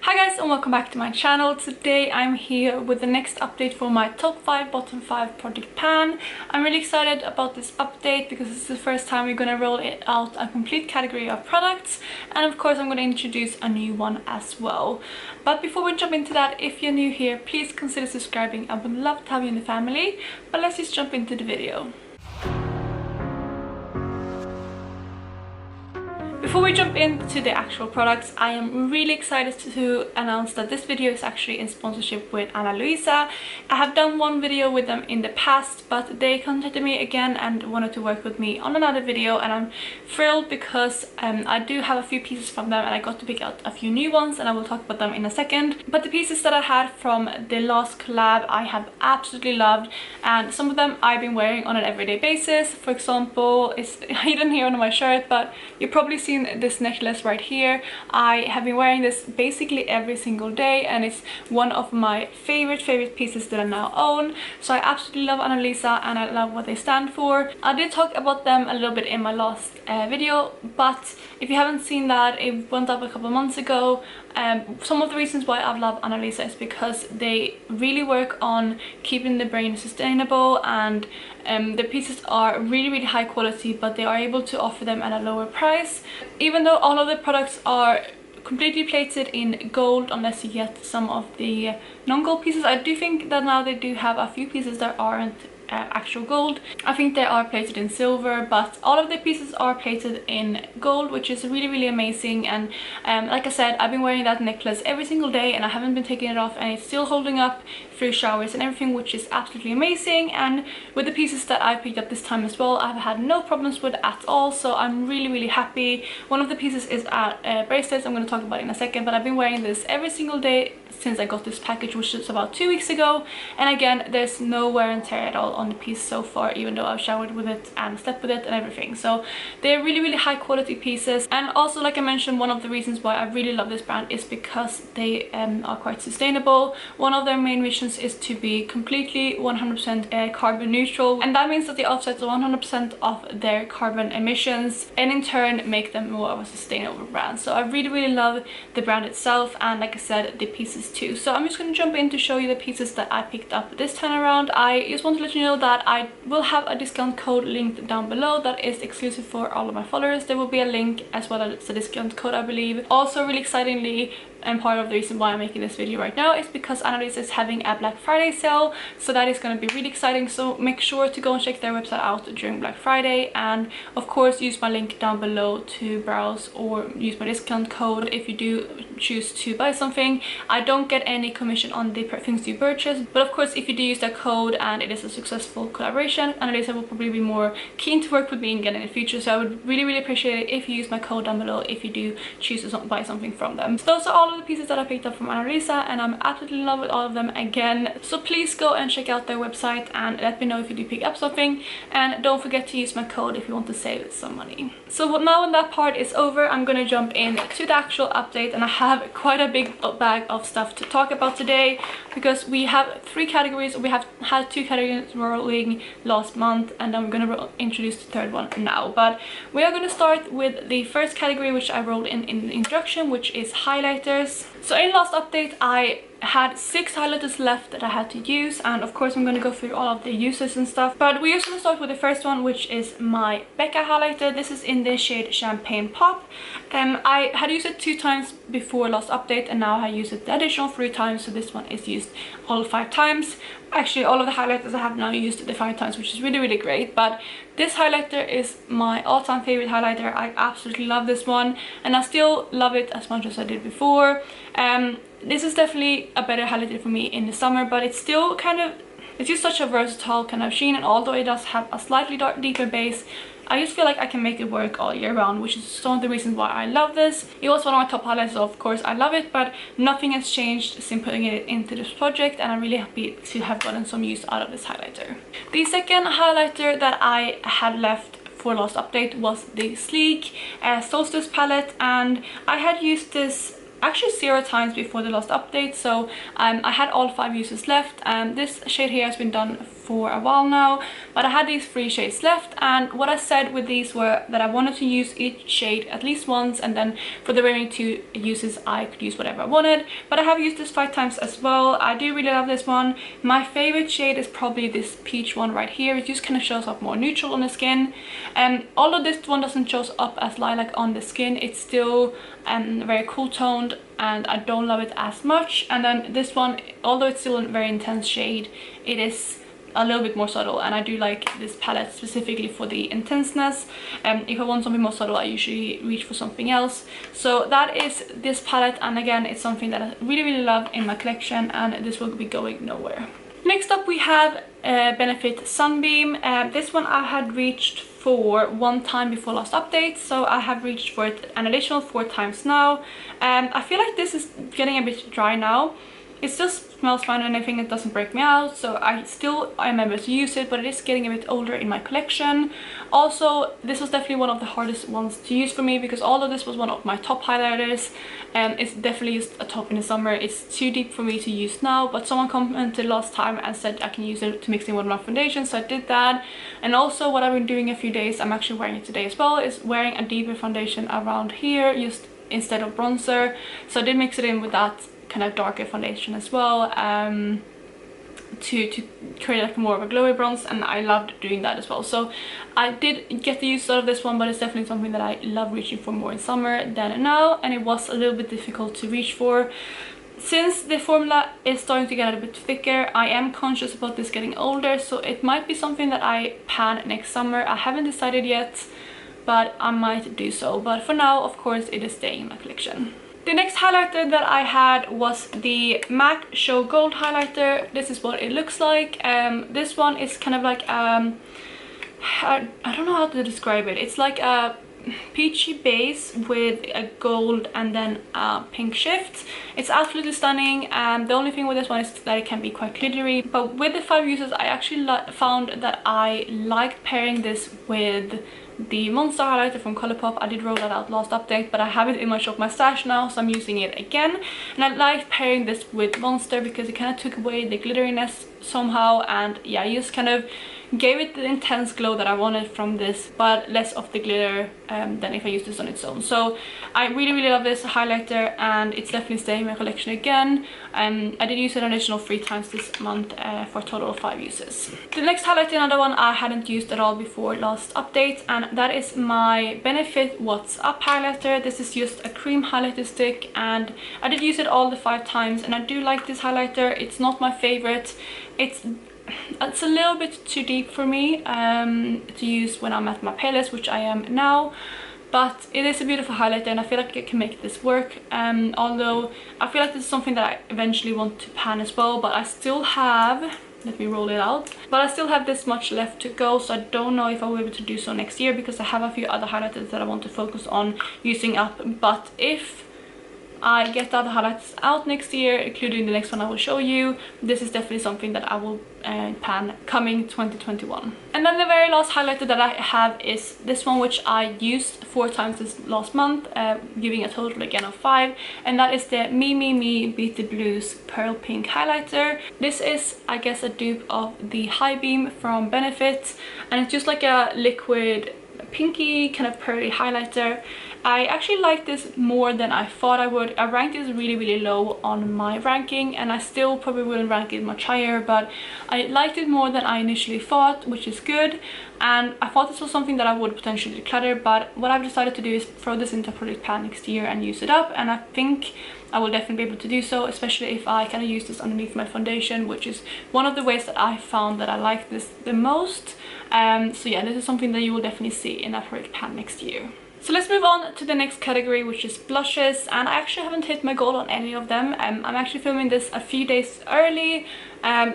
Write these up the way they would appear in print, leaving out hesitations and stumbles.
Hi guys and welcome back to my channel. Today I'm here with the next update for my top 5 bottom 5 project pan. I'm really excited about this update because this is the first time we're gonna roll it out a complete category of products, and of course I'm gonna introduce a new one as well. But before we jump into that, if you're new here, please consider subscribing. I would love to have you in the family. But let's just jump into the video. Before we jump into the actual products, I am really excited to announce that this video is actually in sponsorship with Ana Luisa. I have done one video with them in the past, but they contacted me again and wanted to work with me on another video, and I'm thrilled because I do have a few pieces from them and I got to pick out a few new ones, and I will talk about them in a second. But the pieces that I had from the last collab I have absolutely loved, and some of them I've been wearing on an everyday basis. For example, it's hidden here on my shirt, but you've probably seen this necklace right here. I have been wearing this basically every single day, and it's one of my favorite pieces that I now own. So I absolutely love Ana Luisa and I love what they stand for. I did talk about them a little bit in my last video, but if you haven't seen that, it went up a couple of months ago. Some of the reasons why I love Ana Luisa is because they really work on keeping the brain sustainable, and the pieces are really high quality, but they are able to offer them at a lower price. Even though all of the products are completely plated in gold, unless you get some of the non-gold pieces, I do think that now they do have a few pieces that aren't actual gold. I think they are plated in silver, but all of the pieces are plated in gold, which is really amazing. And like I said, I've been wearing that necklace every single day and I haven't been taking it off, and it's still holding up through showers and everything, which is absolutely amazing. And with the pieces that I picked up this time as well, I've had no problems with at all, so I'm really happy. One of the pieces is a bracelet I'm going to talk about in a second, but I've been wearing this every single day since I got this package, which is about 2 weeks ago. And again, there's no wear and tear at all on the piece so far, even though I've showered with it and slept with it and everything. So they're really high quality pieces. And also, like I mentioned, one of the reasons why I really love this brand is because they are quite sustainable. One of their main missions is to be completely 100% carbon neutral, and that means that they offset 100% of their carbon emissions, and in turn make them more of a sustainable brand. So I really love the brand itself, and like I said, the pieces too. So I'm just going to jump in to show you the pieces that I picked up this time around. I just want to let you know that I will have a discount code linked down below that is exclusive for all of my followers. There will be a link as well as a discount code, I believe. Also, really excitingly, and part of the reason why I'm making this video right now is because Ana Luisa is having a Black Friday sale, so that is going to be really exciting. So make sure to go and check their website out during Black Friday, and of course use my link down below to browse, or use my discount code if you do choose to buy something. I don't get any commission on the things you purchase, but of course if you do use that code and it is a successful collaboration, Ana Luisa will probably be more keen to work with me again in the future. So I would really appreciate it if you use my code down below if you do choose to buy something from them. So those are all of the pieces that I picked up from Ana Luisa, and I'm absolutely in love with all of them again. So please go and check out their website and let me know if you do pick up something, and don't forget to use my code if you want to save some money. So now when that part is over, I'm gonna jump in to the actual update, and I have quite a big bag of stuff to talk about today because we have 3 categories. We have had 2 categories rolling last month, and I'm gonna introduce the third one now. But we are gonna start with the first category, which I rolled in the introduction, which is highlighters. So in last update I had 6 highlighters left that I had to use, and of course I'm going to go through all of the uses and stuff, but we're just going to start with the first one, which is my Becca highlighter. This is in the shade Champagne Pop. I had used it 2 times before last update, and now I use it the additional 3 times, so this one is used all 5 times. Actually, all of the highlighters I have now used the 5 times, which is really great. But this highlighter is my all-time favorite highlighter. I absolutely love this one, and I still love it as much as I did before. This is definitely a better highlighter for me in the summer, but it's still it's just such a versatile kind of sheen, and although it does have a slightly deeper base, I just feel like I can make it work all year round, which is some of the reasons why I love this. It was one of my top highlights, so of course I love it, but nothing has changed since putting it into this project, and I'm really happy to have gotten some use out of this highlighter. The second highlighter that I had left for last update was the Sleek Solstice palette, and I had used this actually 0 times before the last update, so I had all 5 uses left. This shade here has been done for a while now, but I had these 3 shades left, and what I said with these were that I wanted to use each shade at least once, and then for the remaining 2 uses I could use whatever I wanted. But I have used this 5 times as well. I do really love this one. My favorite shade is probably this peach one right here. It just kind of shows up more neutral on the skin, and although this one doesn't show up as lilac on the skin, it's still very cool toned and I don't love it as much. And then this one, although it's still a very intense shade, it is a little bit more subtle, and I do like this palette specifically for the intenseness. If I want something more subtle, I usually reach for something else. So that is this palette, and again, it's something that I really love in my collection, and this will be going nowhere. Next up we have Benefit Sunbeam. This one I had reached for 1 time before last update, so I have reached for it an additional 4 times now. I feel like this is getting a bit dry now. It still smells fine and everything, it doesn't break me out, so I remember to use it, but it is getting a bit older in my collection. Also, this was definitely one of the hardest ones to use for me, because although this was one of my top highlighters, it's definitely just a top in the summer. It's too deep for me to use now, but someone commented last time and said I can use it to mix in with my foundation, so I did that. And also what I've been doing a few days, I'm actually wearing it today as well, is wearing a deeper foundation around here just instead of bronzer. So I did mix it in with that kind of darker foundation as well, to create like more of a glowy bronze, and I loved doing that as well. So I did get the use out of this one, but it's definitely something that I love reaching for more in summer than now, and it was a little bit difficult to reach for. Since the formula is starting to get a bit thicker, I am conscious about this getting older, so it might be something that I pan next summer. I haven't decided yet, but I might do so. But for now, of course, it is staying in my collection. The next highlighter that I had was the MAC Show Gold highlighter. This is what it looks like. This one is kind of like I don't know how to describe it. It's like a peachy base with a gold and then a pink shift. It's absolutely stunning. The only thing with this one is that it can be quite glittery, but with the 5 uses I actually found that I liked pairing this with the Monster highlighter from Colourpop. I did roll that out last update, but I have it in my shop, my stash now, so I'm using it again. And I liked pairing this with Monster because it kind of took away the glitteriness somehow, and yeah, I just kind of gave it the intense glow that I wanted from this, but less of the glitter than if I used this on its own. So I really love this highlighter, and it's definitely staying in my collection again. I did use it an additional 3 times this month for a total of 5 uses. The next highlighter, another one I hadn't used at all before last update, and that is my Benefit What's Up highlighter. This is just a cream highlighter stick, and I did use it all the 5 times, and I do like this highlighter. It's not my favorite. It's a little bit too deep for me to use when I'm at my palest, which I am now, but it is a beautiful highlighter and I feel like I can make this work. Although I feel like this is something that I eventually want to pan as well, but I still have, let me roll it out, but I still have this much left to go, so I don't know if I will be able to do so next year, because I have a few other highlighters that I want to focus on using up. But if I get the other highlights out next year, including the next one I will show you, this is definitely something that I will pan coming 2021. And then the very last highlighter that I have is this one, which I used 4 times this last month, giving a total again of 5, and that is the Me Beat the Blues Pearl Pink highlighter. This is, I guess, a dupe of the High Beam from Benefit, and it's just like a liquid pinky kind of pearly highlighter. I actually like this more than I thought I would. I ranked this really low on my ranking, and I still probably wouldn't rank it much higher, but I liked it more than I initially thought, which is good. And I thought this was something that I would potentially declutter, but what I've decided to do is throw this into a project pan next year and use it up, and I think I will definitely be able to do so, especially if I kind of use this underneath my foundation, which is one of the ways that I found that I like this the most. So yeah, this is something that you will definitely see in a project pan next year. So let's move on to the next category, which is blushes, and I actually haven't hit my goal on any of them. I'm actually filming this a few days early,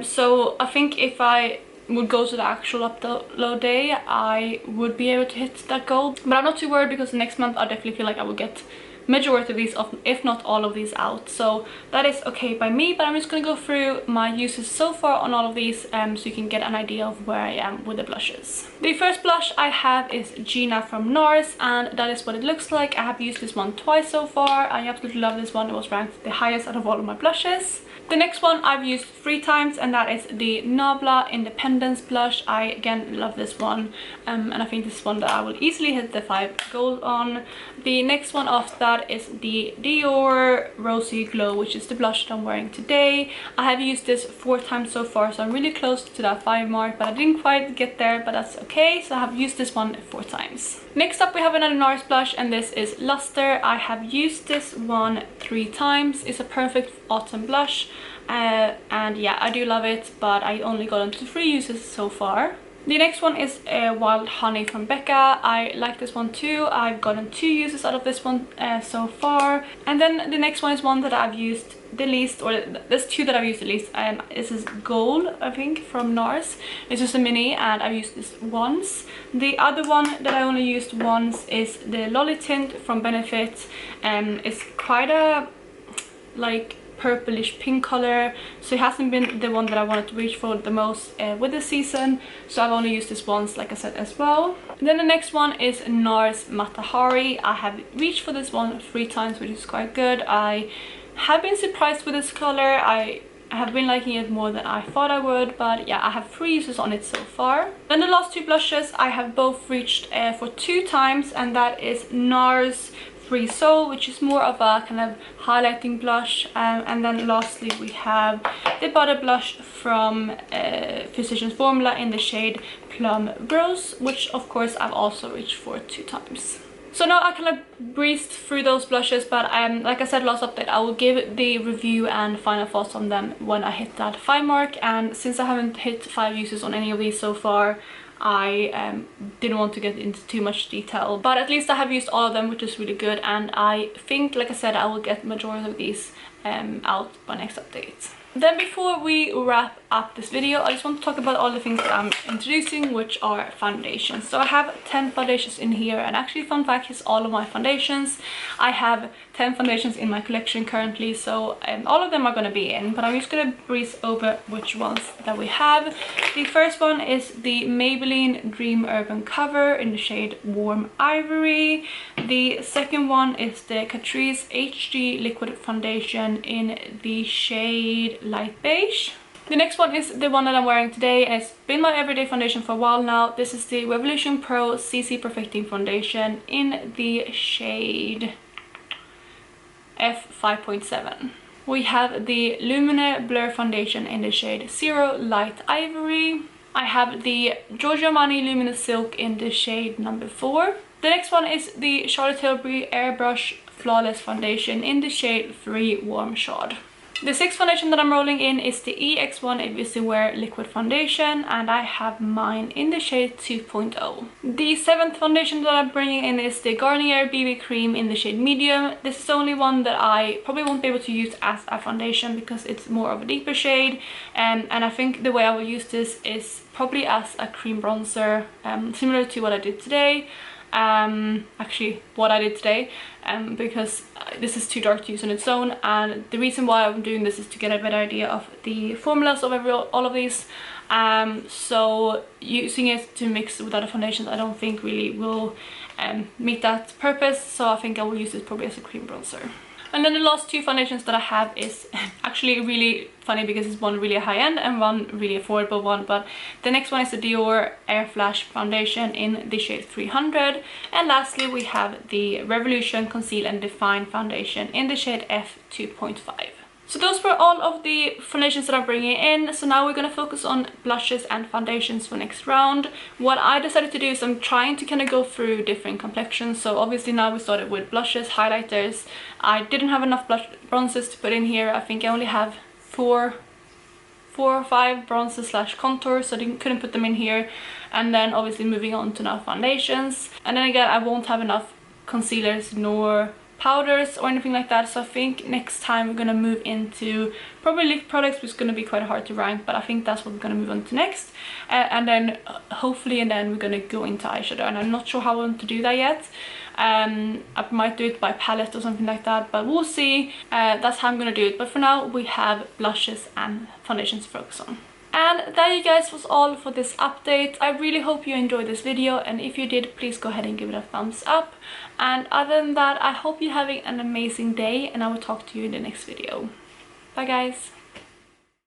so I think if I would go to the actual upload day, I would be able to hit that goal. But I'm not too worried, because next month I definitely feel like I will get majority of these, if not all of these, out, so that is okay by me. But I'm just gonna go through my uses so far on all of these so you can get an idea of where I am with the blushes. The first blush I have is Gina from NARS, and that is what it looks like. I have used this one twice so far. I absolutely love this one. It was ranked the highest out of all of my blushes. The next one I've used 3 times, and that is the Nabla Independence blush. I again love this one, and I think this is one that I will easily hit the 5 gold on. The next one after that is the Dior Rosy Glow, which is the blush that I'm wearing today. I have used this 4 times so far, so I'm really close to that 5 mark, but I didn't quite get there, but that's okay. So I have used this one 4 times. Next up we have another NARS blush, and this is Luster. I have used this one 3 times. It's a perfect autumn blush, and yeah, I do love it, but I only got into 3 uses so far. The next one is Wild Honey from Becca. I like this one too. I've gotten 2 uses out of this one so far. And then the next one is one that I've used the least, or there's 2 that I've used the least. This is Gold, I think, from NARS. It's just a mini, and I've used this once. The other one that I only used once is the Lolly Tint from Benefit. It's quite a like purplish pink color, so it hasn't been the one that I wanted to reach for the most with the season, so I've only used this once, like I said, as well. And then the next one is NARS Matahari. I have reached for this one 3 times, which is quite good. I have been surprised with this color. I have been liking it more than I thought I would, but yeah, I have 3 uses on it so far. Then the last 2 blushes I have both reached for 2 times, and that is NARS Free Soul, which is more of a kind of highlighting blush, and then lastly we have the Butter Blush from Physicians Formula in the shade Plum Rose, which of course I've also reached for 2 times. So now I kind of breezed through those blushes, but like I said last update, I will give the review and final thoughts on them when I hit that 5 mark, and since I haven't hit 5 uses on any of these so far, I didn't want to get into too much detail, but at least I have used all of them, which is really good, and I think, like I said, I will get the majority of these out by next update. Then before we wrap up this video, I just want to talk about all the things that I'm introducing, which are foundations. So I have 10 foundations in here, and actually, fun fact, is all of my foundations. I have 10 foundations in my collection currently, so all of them are going to be in, but I'm just going to breeze over which ones that we have. The first one is the Maybelline Dream Urban Cover in the shade Warm Ivory. The second one is the Catrice HD Liquid Foundation in the shade Light Beige. The next one is the one that I'm wearing today, and it's been my everyday foundation for a while now. This is the Revolution Pro CC Perfecting Foundation in the shade F5.7. We have the Lumine Blur Foundation in the shade Zero Light Ivory. I have the Giorgio Armani Luminous Silk in the shade number 4. The next one is the Charlotte Tilbury Airbrush Flawless Foundation in the shade 3 Warm Shade. The 6th foundation that I'm rolling in is the EX1 Evisu Wear Liquid Foundation, and I have mine in the shade 2.0. The 7th foundation that I'm bringing in is the Garnier BB Cream in the shade Medium. This is the only one that I probably won't be able to use as a foundation because it's more of a deeper shade, and I think the way I will use this is probably as a cream bronzer, similar to what I did today. Actually what I did today, because this is too dark to use on its own, and the reason why I'm doing this is to get a better idea of the formulas of all of these, so using it to mix with other foundations I don't think really will meet that purpose, so I think I will use this probably as a cream bronzer. And then the last 2 foundations that I have is actually really funny because it's one really high-end and one really affordable one, but the next one is the Dior Air Flash Foundation in the shade 300, and lastly we have the Revolution Conceal and Define Foundation in the shade F2.5. So those were all of the foundations that I'm bringing in. So now we're going to focus on blushes and foundations for next round. What I decided to do is I'm trying to kind of go through different complexions. So obviously now we started with blushes, highlighters. I didn't have enough bronzes to put in here. I think I only have 4 or 5 bronzes slash contours, so I couldn't put them in here. And then obviously moving on to now foundations. And then again, I won't have enough concealers nor powders or anything like that. So I think next time we're gonna move into probably lip products, which is gonna be quite hard to rank, but I think that's what we're gonna move on to next. And then hopefully, and then we're gonna go into eyeshadow, and I'm not sure how I want to do that yet. I might do it by palette or something like that, but we'll see. That's how I'm gonna do it. But for now, we have blushes and foundations to focus on. And that, you guys, was all for this update. I really hope you enjoyed this video, and if you did, please go ahead and give it a thumbs up. And other than that, I hope you're having an amazing day, and I will talk to you in the next video. Bye guys!